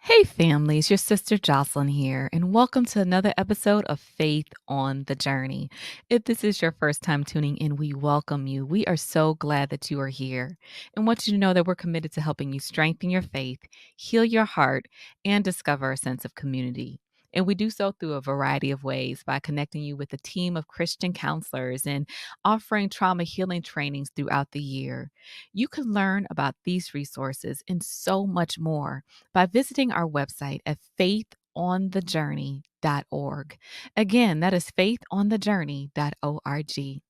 Hey, families, your sister Jocelyn here, and welcome to another episode of Faith on the Journey. If this is your first time tuning in, we welcome you. We are so glad that you are here and want you to know that we're committed to helping you strengthen your faith, heal your heart, and discover a sense of community. And we do so through a variety of ways by connecting you with a team of Christian counselors and offering trauma healing trainings throughout the year. You can learn about these resources and so much more by visiting our website at faithonthejourney.org. Again, that is faithonthejourney.org.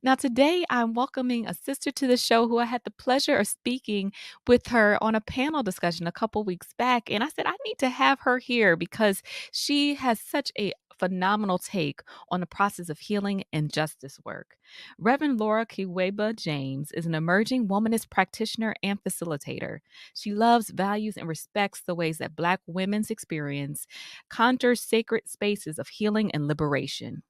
Now, today I'm welcoming a sister to the show who I had the pleasure of speaking with her on a panel discussion a couple weeks back. And I said, I need to have her here because she has such a phenomenal take on the process of healing and justice work. Reverend Laura Kigweba James is an emerging womanist practitioner and facilitator. She loves, values, and respects the ways that Black women's experience conjures sacred spaces of healing and liberation.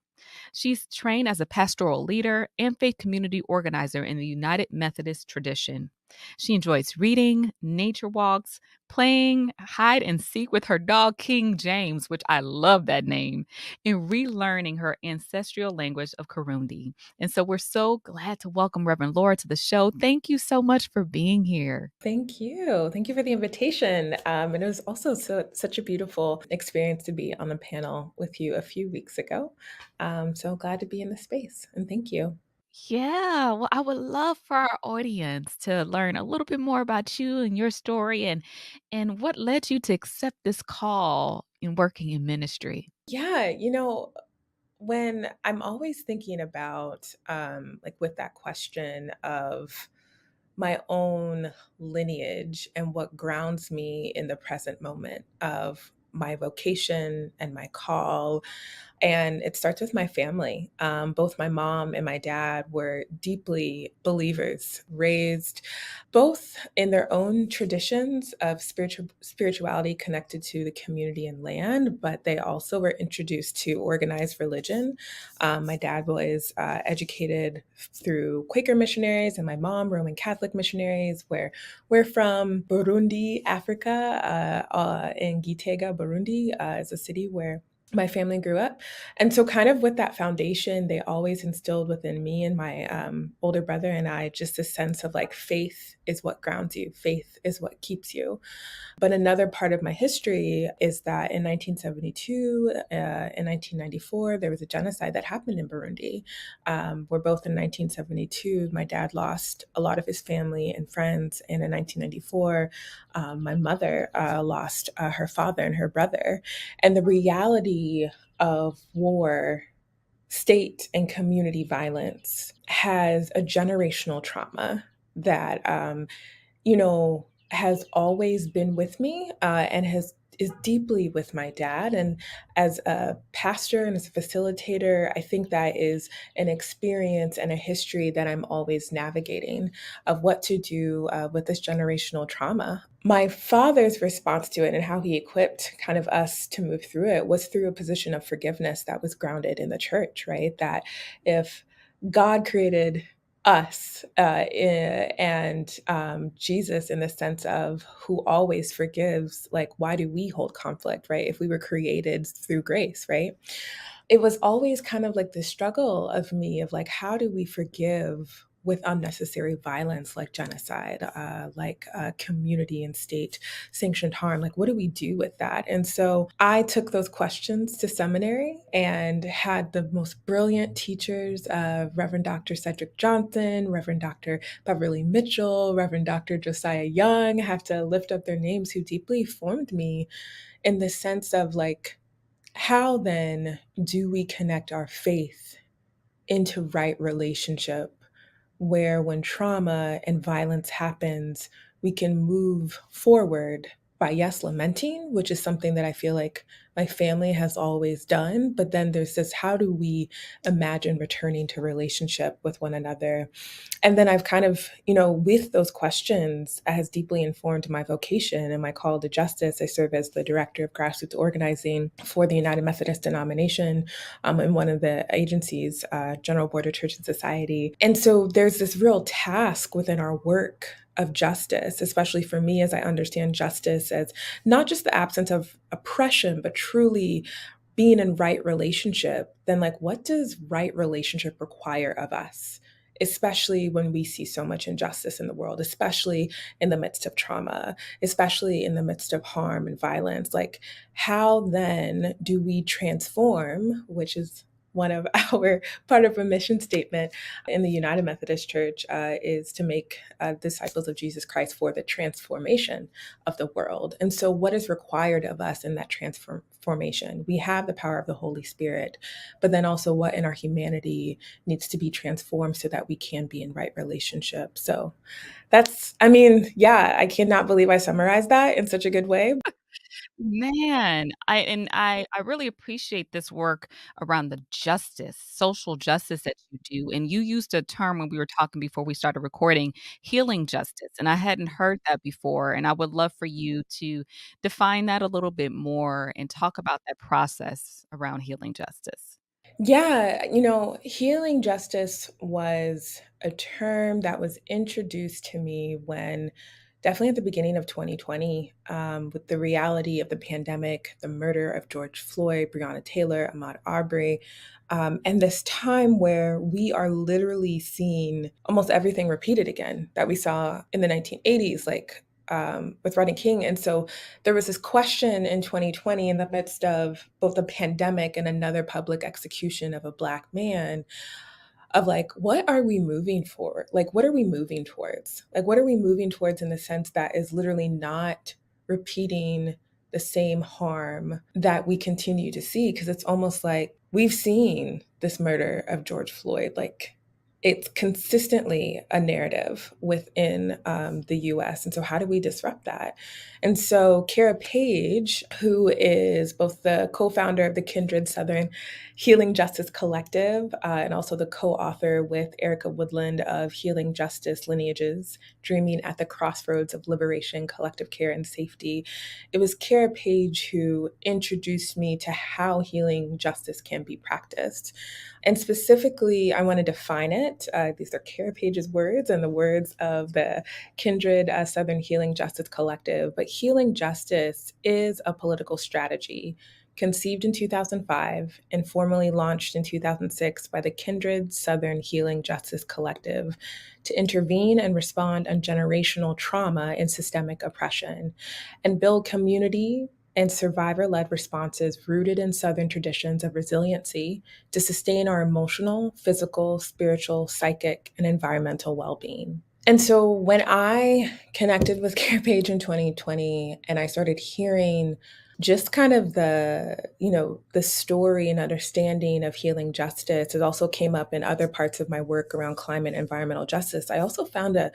She's trained as a pastoral leader and faith community organizer in the United Methodist tradition. She enjoys reading, nature walks, playing hide and seek with her dog King James, which I love that name, and relearning her ancestral language of Kirundi. And so we're so glad to welcome Reverend Laura to the show. Thank you so much for being here. Thank you. Thank you for the invitation. And it was also such a beautiful experience to be on the panel with you a few weeks ago. So glad to be in the space, and thank you. Yeah, well, I would love for our audience to learn a little bit more about you and your story and what led you to accept this call in working in ministry. Yeah, when I'm always thinking about like with that question of my own lineage and what grounds me in the present moment of my vocation and my call. And it starts with my family. Both my mom and my dad were deeply believers, raised both in their own traditions of spirituality connected to the community and land, but they also were introduced to organized religion. My dad was educated through Quaker missionaries, and my mom Roman Catholic missionaries. Where we're from, Burundi, Africa, in Gitega, Burundi, is a city where my family grew up. And so, kind of with that foundation, they always instilled within me and my older brother and I just a sense of like faith is what grounds you, faith is what keeps you. But another part of my history is that in 1972 and 1994, there was a genocide that happened in Burundi. Where both in 1972, my dad lost a lot of his family and friends. And in 1994, my mother lost her father and her brother. And the reality of war, state and community violence has a generational trauma that has always been with me, and has is deeply with my dad. And as a pastor and as a facilitator, I think that is an experience and a history that I'm always navigating of what to do with this generational trauma. My father's response to it and how he equipped kind of us to move through it was through a position of forgiveness that was grounded in the church, right? That if God created us and Jesus in the sense of who always forgives, like, why do we hold conflict, right? If we were created through grace, right? It was always kind of like the struggle of me of like, how do we forgive with unnecessary violence like genocide, like community and state sanctioned harm? Like, what do we do with that? And so I took those questions to seminary and had the most brilliant teachers, Reverend Dr. Cedric Johnson, Reverend Dr. Beverly Mitchell, Reverend Dr. Josiah Young, have to lift up their names, who deeply formed me in the sense of like, how then do we connect our faith into right relationship where when trauma and violence happens, we can move forward by, yes, lamenting, which is something that I feel like my family has always done. But then there's this, how do we imagine returning to relationship with one another? And then I've kind of, with those questions, has deeply informed my vocation and my call to justice. I serve as the director of grassroots organizing for the United Methodist denomination, in one of the agencies, General Board of Church and Society. And so there's this real task within our work of justice, especially for me as I understand justice as not just the absence of oppression, but truly being in right relationship, then like what does right relationship require of us? Especially when we see so much injustice in the world, especially in the midst of trauma, especially in the midst of harm and violence. Like, how then do we transform, which is one of our part of a mission statement in the United Methodist Church is to make disciples of Jesus Christ for the transformation of the world. And so, what is required of us in that transformation? We have the power of the Holy Spirit, but then also what in our humanity needs to be transformed so that we can be in right relationship. So, that's, I mean, yeah, I cannot believe I summarized that in such a good way. Man, I really appreciate this work around the justice, social justice that you do, and you used a term when we were talking before we started recording, healing justice, and I hadn't heard that before, and I would love for you to define that a little bit more and talk about that process around healing justice. Yeah, healing justice was a term that was introduced to me when definitely at the beginning of 2020, with the reality of the pandemic, the murder of George Floyd, Breonna Taylor, Ahmaud Arbery, and this time where we are literally seeing almost everything repeated again that we saw in the 1980s, like with Rodney King. And so there was this question in 2020 in the midst of both the pandemic and another public execution of a Black man of like, what are we moving for? Like, what are we moving towards? Like, what are we moving towards in the sense that is literally not repeating the same harm that we continue to see? Because it's almost like we've seen this murder of George Floyd. Like, it's consistently a narrative within the US. And so, how do we disrupt that? And so, Kara Page, who is both the co founder of the Kindred Southern Healing Justice Collective, and also the co author with Erica Woodland of Healing Justice Lineages, Dreaming at the Crossroads of Liberation, Collective Care, and Safety. It was Kara Page who introduced me to how healing justice can be practiced. And specifically, I want to define it. These are Kara Page's words and the words of the Kindred Southern Healing Justice Collective. But healing justice is a political strategy conceived in 2005 and formally launched in 2006 by the Kindred Southern Healing Justice Collective to intervene and respond on generational trauma and systemic oppression and build community and survivor led responses rooted in Southern traditions of resiliency to sustain our emotional, physical, spiritual, psychic, and environmental well being. And so when I connected with Care Page in 2020 and I started hearing just kind of the story and understanding of healing justice, it also came up in other parts of my work around climate and environmental justice. I also found a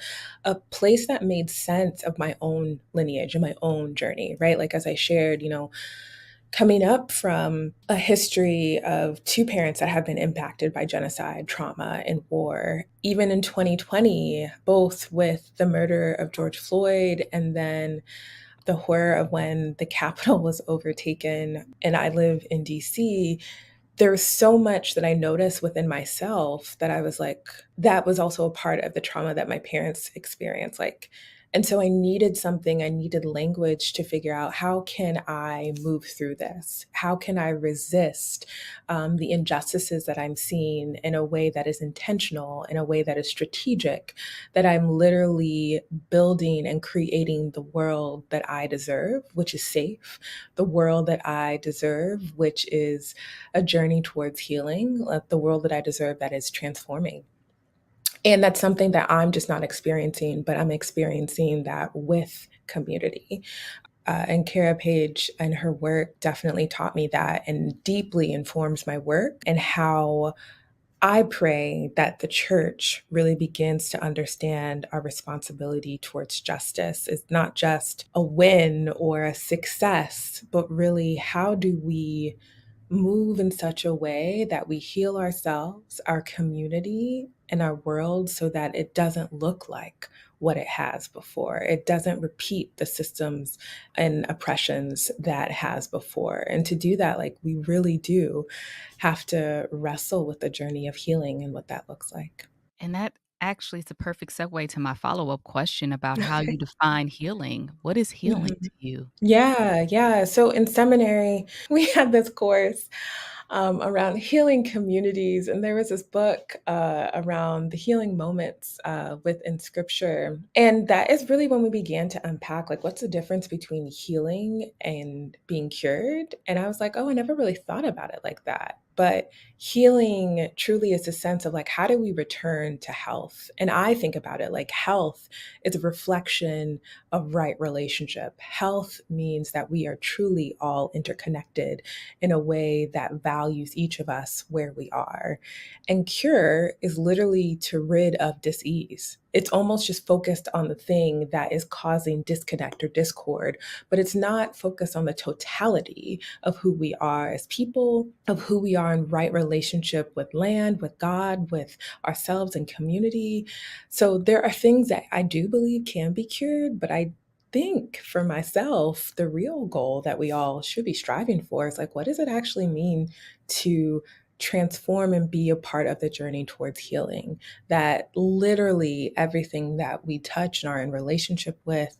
place that made sense of my own lineage and my own journey, right? Like as I shared, coming up from a history of two parents that have been impacted by genocide, trauma, and war. Even in 2020, both with the murder of George Floyd and then the horror of when the Capitol was overtaken, and I live in DC, there was so much that I noticed within myself that I was like, that was also a part of the trauma that my parents experienced. Like, and so I needed something, I needed language to figure out how can I move through this? How can I resist the injustices that I'm seeing in a way that is intentional, in a way that is strategic, that I'm literally building and creating the world that I deserve, which is safe, the world that I deserve, which is a journey towards healing, the world that I deserve that is transforming. And that's something that I'm just not experiencing, but I'm experiencing that with community. And Kara Page and her work definitely taught me that and deeply informs my work and how I pray that the church really begins to understand our responsibility towards justice. It's not just a win or a success, but really, how do we move in such a way that we heal ourselves, our community, and our world so that it doesn't look like what it has before. It doesn't repeat the systems and oppressions that it has before. And to do that, like we really do have to wrestle with the journey of healing and what that looks like. And that Actually, it's a perfect segue to my follow-up question about how you define healing. What is healing Mhm. to you? Yeah, yeah. So in seminary, we had this course around healing communities, and there was this book around the healing moments within Scripture, and that is really when we began to unpack like what's the difference between healing and being cured. And I was like, oh, I never really thought about it like that. But healing truly is a sense of like, how do we return to health? And I think about it like health is a reflection of right relationship. Health means that we are truly all interconnected in a way that values each of us where we are. And cure is literally to rid of disease. It's almost just focused on the thing that is causing disconnect or discord, but it's not focused on the totality of who we are as people, of who we are in right relationship with land, with God, with ourselves and community. So there are things that I do believe can be cured, but I think for myself, the real goal that we all should be striving for is like, what does it actually mean to transform and be a part of the journey towards healing? That literally everything that we touch and are in relationship with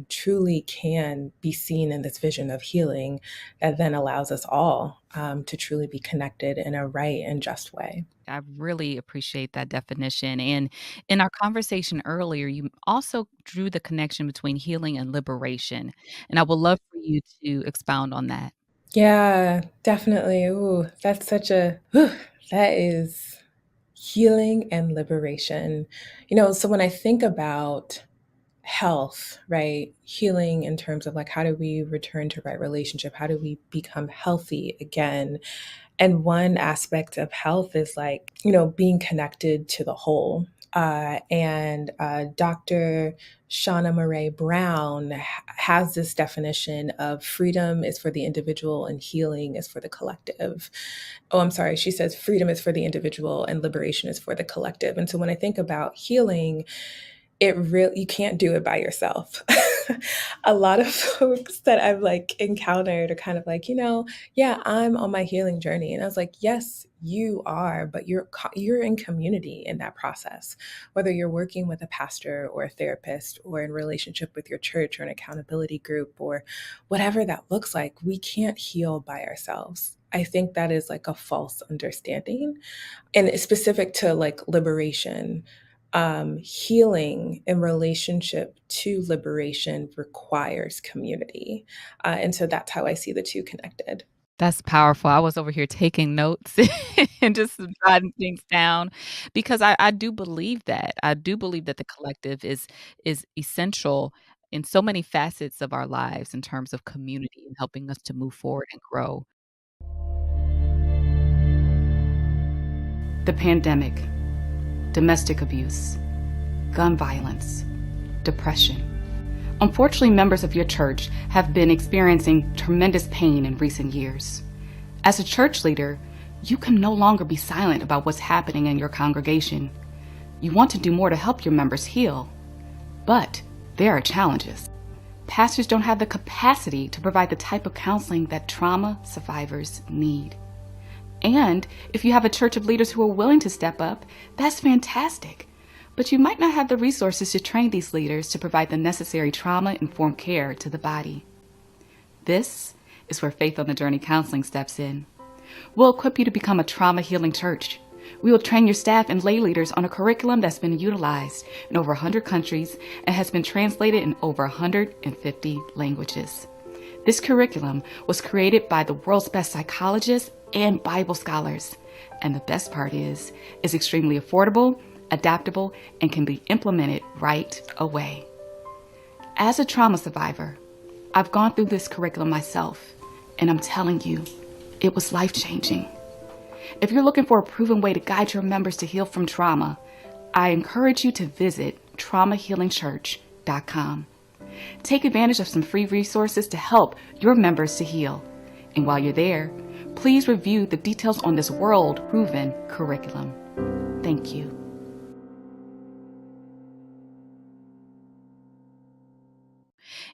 truly can be seen in this vision of healing that then allows us all to truly be connected in a right and just way. I really appreciate that definition. And in our conversation earlier, you also drew the connection between healing and liberation. And I would love for you to expound on that. Yeah, definitely. Ooh, that's such a, whew, that is healing and liberation. So when I think about health, right? Healing in terms of like, how do we return to right relationship? How do we become healthy again? And one aspect of health is like, being connected to the whole. And Dr. Shauna Murray Brown has this definition of freedom is for the individual and healing is for the collective. Oh, I'm sorry. She says freedom is for the individual and liberation is for the collective. And so when I think about healing, it really, you can't do it by yourself. A lot of folks that I've like encountered are kind of like, yeah, I'm on my healing journey. And I was like, yes, you are, but you're in community in that process. Whether you're working with a pastor or a therapist or in relationship with your church or an accountability group or whatever that looks like, we can't heal by ourselves. I think that is like a false understanding, and it's specific to like liberation. Healing in relationship to liberation requires community. And so that's how I see the two connected. That's powerful. I was over here taking notes and just jotting things down because I do believe that. I do believe that the collective is essential in so many facets of our lives in terms of community and helping us to move forward and grow. The pandemic, domestic abuse, gun violence, depression. Unfortunately, members of your church have been experiencing tremendous pain in recent years. As a church leader, you can no longer be silent about what's happening in your congregation. You want to do more to help your members heal, but there are challenges. Pastors don't have the capacity to provide the type of counseling that trauma survivors need. And if you have a church of leaders who are willing to step up, that's fantastic. But you might not have the resources to train these leaders to provide the necessary trauma-informed care to the body. This is where Faith on the Journey Counseling steps in. We'll equip you to become a trauma healing church. We will train your staff and lay leaders on a curriculum that's been utilized in over 100 countries and has been translated in over 150 languages. This curriculum was created by the world's best psychologists and Bible scholars. And the best part is extremely affordable, adaptable, and can be implemented right away. As a trauma survivor, I've gone through this curriculum myself, and I'm telling you, it was life-changing. If you're looking for a proven way to guide your members to heal from trauma, I encourage you to visit traumahealingchurch.com. Take advantage of some free resources to help your members to heal. And while you're there, please review the details on this world-proven curriculum. Thank you.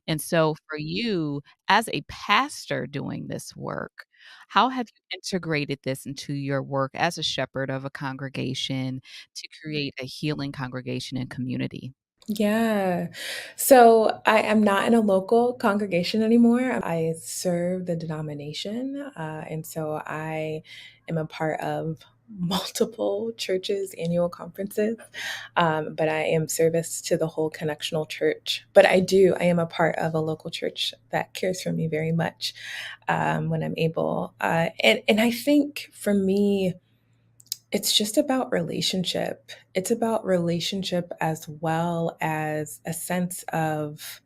And so for you, as a pastor doing this work, how have you integrated this into your work as a shepherd of a congregation to create a healing congregation and community? Yeah. So I am not in a local congregation anymore. I serve the denomination. And so I am a part of multiple churches' annual conferences. But I am service to the whole connectional church. But I am a part of a local church that cares for me very much when I'm able. And I think for me, it's just about relationship. It's about relationship as well as a sense of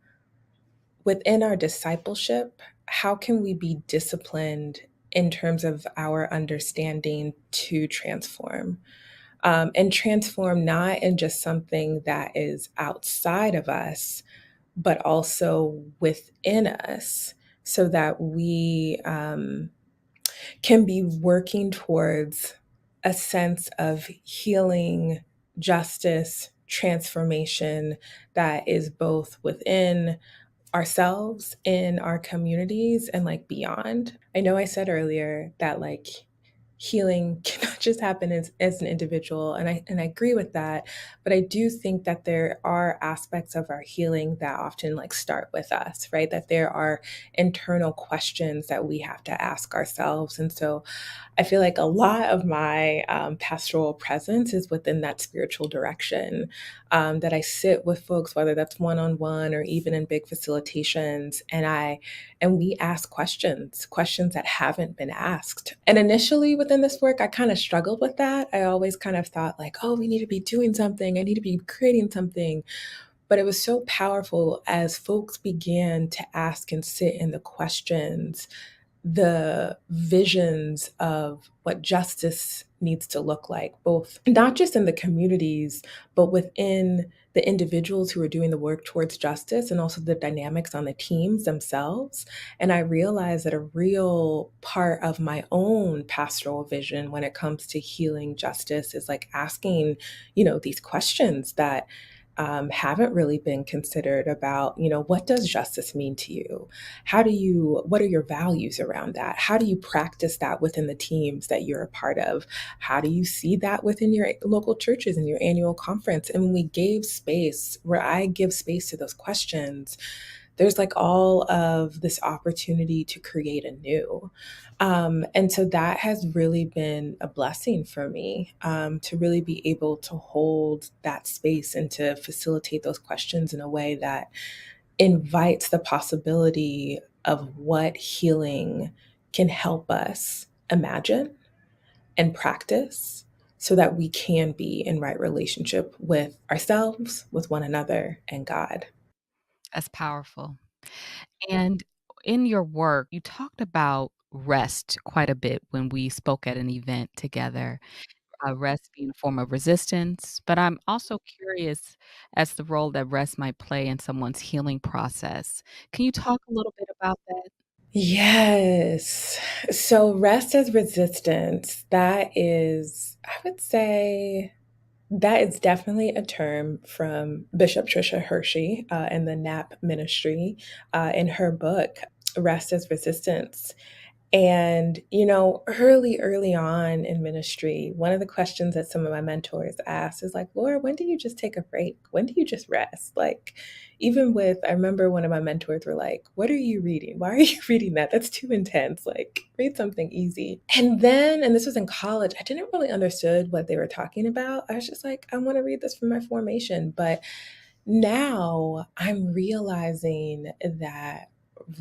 within our discipleship, how can we be disciplined in terms of our understanding to transform? And transform not in just something that is outside of us, but also within us, so that we can be working towards a sense of healing, justice, transformation that is both within ourselves, in our communities, and like beyond. I know I said earlier that like healing cannot just happen as an individual, and I agree with that, but I do think that there are aspects of our healing that often like start with us, right? That there are internal questions that we have to ask ourselves. And so I feel like a lot of my pastoral presence is within that spiritual direction, that I sit with folks, whether that's one on one or even in big facilitations, and we ask questions that haven't been asked. And initially within this work, I kind of struggled with that. I always kind of thought like, oh, we need to be doing something. I need to be creating something. But it was so powerful as folks began to ask and sit in the questions, the visions of what justice needs to look like, both not just in the communities, but within the individuals who are doing the work towards justice and also the dynamics on the teams themselves. And I realized that a real part of my own pastoral vision when it comes to healing justice is like asking, these questions that haven't really been considered about, what does justice mean to you? What are your values around that? How do you practice that within the teams that you're a part of? How do you see that within your local churches and your annual conference? And when we gave space, where I give space to those questions, there's like all of this opportunity to create anew. And so that has really been a blessing for me, to really be able to hold that space and to facilitate those questions in a way that invites the possibility of what healing can help us imagine and practice so that we can be in right relationship with ourselves, with one another, and God. That's powerful. And in your work, you talked about rest quite a bit when we spoke at an event together, rest being a form of resistance. But I'm also curious as the role that rest might play in someone's healing process. Can you talk a little bit about that? Yes. So rest as resistance, that is, I would say, that is definitely a term from Bishop Trisha Hershey and the NAP ministry in her book, Rest as Resistance. And, early on in ministry, one of the questions that some of my mentors asked is like, Laura, when do you just take a break? When do you just rest? Like, I remember one of my mentors were like, what are you reading? Why are you reading that? That's too intense. Like, read something easy. And this was in college, I didn't really understood what they were talking about. I was just like, I want to read this for my formation. But now I'm realizing that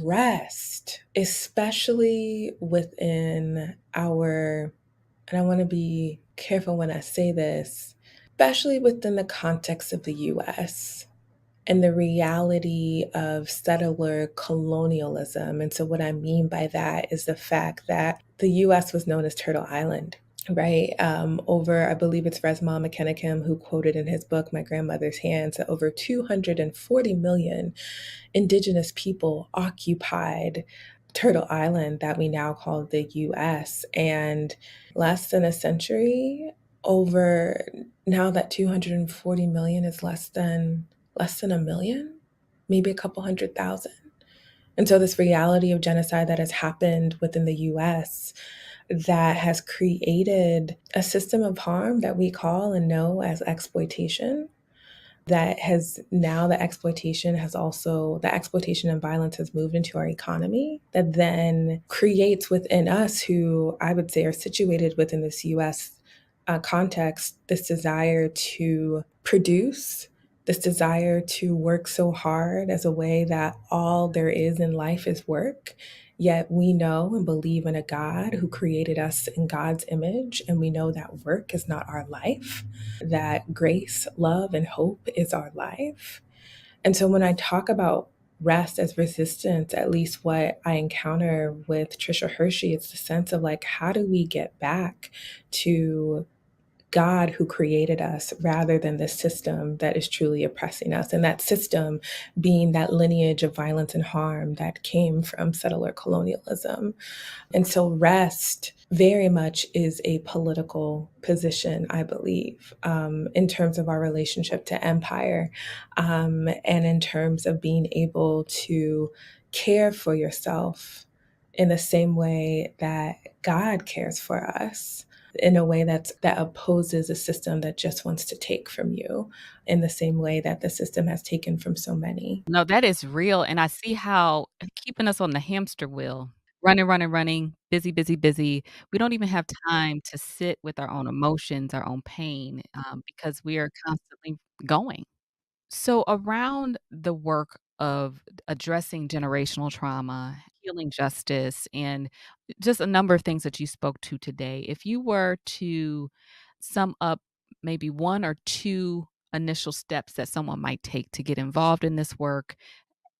rest, especially within and I want to be careful when I say this, especially within the context of the US and the reality of settler colonialism. And so, what I mean by that is the fact that the US was known as Turtle Island. Right. I believe it's Resmaa McKennickam who quoted in his book, My Grandmother's Hands, that over 240 million indigenous people occupied Turtle Island that we now call the US. And less than a century, over now that 240 million is less than a million. maybe a couple 100,000. And so, this reality of genocide that has happened within the US that has created a system of harm that we call and know as exploitation, that has now the exploitation and violence has moved into our economy, that then creates within us, who I would say are situated within this US context, this desire to produce, this desire to work so hard as a way that all there is in life is work. Yet we know and believe in a God who created us in God's image, and we know that work is not our life, that grace, love, and hope is our life. And so when I talk about rest as resistance, at least what I encounter with Trisha Hershey, it's the sense of like, how do we get back to God who created us rather than the system that is truly oppressing us? And that system being that lineage of violence and harm that came from settler colonialism. And so rest very much is a political position, I believe, in terms of our relationship to empire, and in terms of being able to care for yourself in the same way that God cares for us, in a way that opposes a system that just wants to take from you, in the same way that the system has taken from so many. No, that is real, and I see how keeping us on the hamster wheel, running, running, running, busy, busy, busy. We don't even have time to sit with our own emotions, our own pain, because we are constantly going. So around the work of addressing generational trauma, healing justice, and just a number of things that you spoke to today, if you were to sum up maybe 1 or 2 initial steps that someone might take to get involved in this work,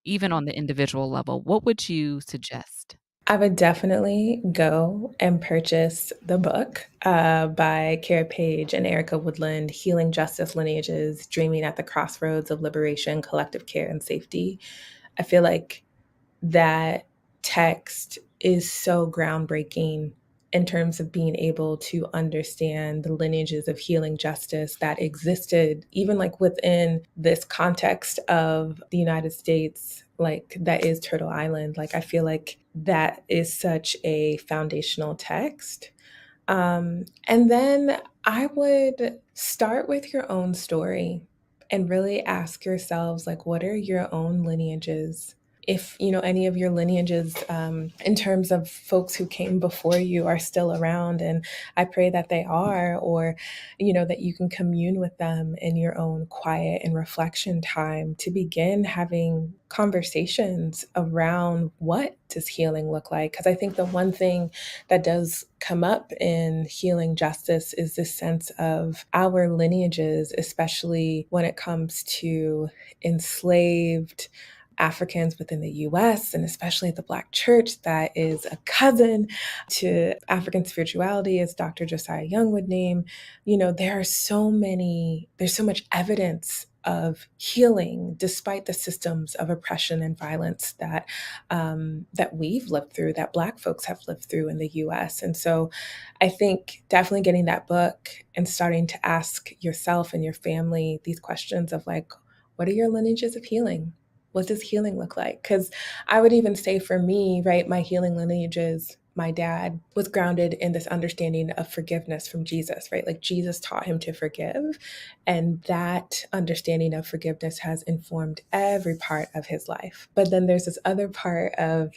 even on the individual level, what would you suggest? I would definitely go and purchase the book by Kara Page and Erica Woodland, Healing Justice Lineages, Dreaming at the Crossroads of Liberation, Collective Care, and Safety. I feel like that text is so groundbreaking in terms of being able to understand the lineages of healing justice that existed even like within this context of the United States, like that is Turtle Island. Like I feel like that is such a foundational text. And then I would start with your own story and really ask yourselves, like, what are your own lineages? If you know any of your lineages, in terms of folks who came before you, are still around, and I pray that they are, or that you can commune with them in your own quiet and reflection time to begin having conversations around what does healing look like. Because I think the one thing that does come up in healing justice is this sense of our lineages, especially when it comes to enslaved Africans within the US, and especially the Black church that is a cousin to African spirituality, as Dr. Josiah Young would name. There's so much evidence of healing despite the systems of oppression and violence that we've lived through, that Black folks have lived through in the US. And so I think definitely getting that book and starting to ask yourself and your family these questions of like, what are your lineages of healing? What does healing look like? Because I would even say for me, right, my healing lineages, my dad was grounded in this understanding of forgiveness from Jesus, right? Like Jesus taught him to forgive. And that understanding of forgiveness has informed every part of his life. But then there's this other part of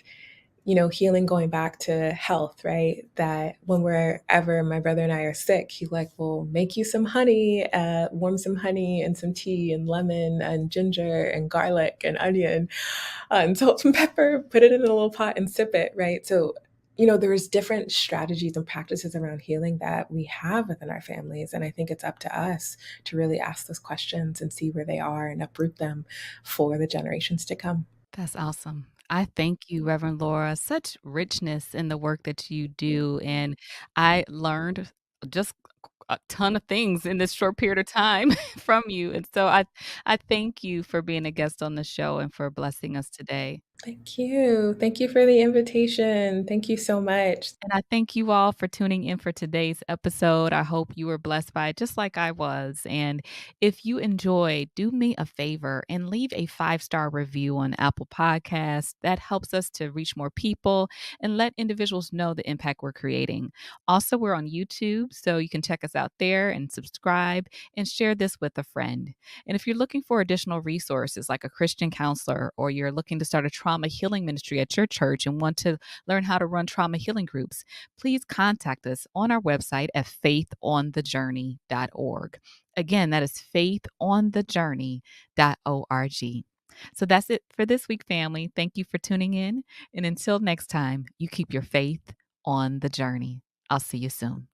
healing going back to health, right? That when we're ever, my brother and I are sick, he's like, we'll make you some honey, warm some honey and some tea and lemon and ginger and garlic and onion and salt and pepper, put it in a little pot and sip it, right? So, there's different strategies and practices around healing that we have within our families. And I think it's up to us to really ask those questions and see where they are and uproot them for the generations to come. That's awesome. I thank you, Reverend Laura. Such richness in the work that you do. And I learned just a ton of things in this short period of time from you. And so I thank you for being a guest on the show and for blessing us today. Thank you. Thank you for the invitation. Thank you so much. And I thank you all for tuning in for today's episode. I hope you were blessed by it just like I was. And if you enjoyed, do me a favor and leave a 5-star review on Apple Podcasts. That helps us to reach more people and let individuals know the impact we're creating. Also, we're on YouTube, so you can check us out there and subscribe and share this with a friend. And if you're looking for additional resources like a Christian counselor, or you're looking to start a trauma healing ministry at your church and want to learn how to run trauma healing groups, please contact us on our website at faithonthejourney.org. Again, that is faithonthejourney.org. So that's it for this week, family. Thank you for tuning in. And until next time, you keep your faith on the journey. I'll see you soon.